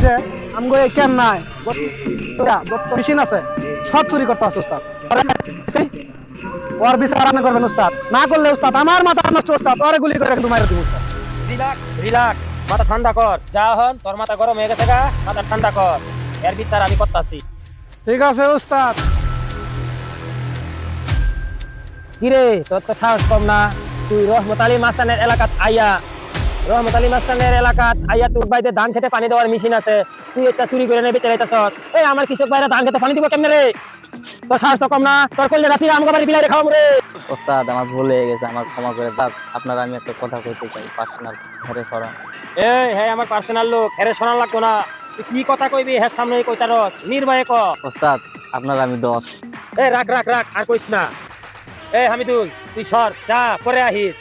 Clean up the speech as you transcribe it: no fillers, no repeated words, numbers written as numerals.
যে আমগো এই কেন নাই তোরা যত মেশিন আছে সব চুরি করতে আছে উস্তাদ ওর বিচার আপনি করবেন উস্তাদ, না করলে উস্তাদ আমার মাথা নষ্ট উস্তাদ, ওরে গুলি করে কিন্তু মাইরে দিব উস্তাদ। রিল্যাক্স রিল্যাক্স, মাথা ঠান্ডা কর। যা হন তোর মাথা গরম হয়ে গেছে গা, মাথা ঠান্ডা কর, এর বিচার আমি করতাছি। ঠিক আছে উস্তাদ। কিরে তোর তো সাহস কম না, তুই রহমত আলী মাস্তানের এলাকাত আইয়া, রহমত আলী মাস্তানের এলাকাত আইয়া তোর বাড়িতে ধান খেতে পানি দেওয়ার মেশিন আছে, তুই একটা চুরি করে নেবে চাইতাছস। এই আমার কৃষক ভাইরা ধান খেতে পানি দিব কেমনে রে? তোর সাহস তো কম না, তোর করলে রাত্রি আমাকে বাড়ি বিলাইরে খাওয়াবো রে। ওস্তাদ আমার ভুল হয়ে গেছে, আমার ক্ষমা করে দাও। আপনার আমি একটা কথা কইতে চাই, পার্সোনাল ঘরে সরা। এই হ্যাঁ আমার পার্সোনাল লোক, হেরে শোনা লাগতো না। তুই কি কথা কইবি হ্যাঁ সামনে কইতারস, নির্ভয়ে ক। ওস্তাদ আপনার আমি 10। এই রাখ রাখ রাখ, আর কইস না। এই হামিদুল তুই সর, যা পরে আহিস।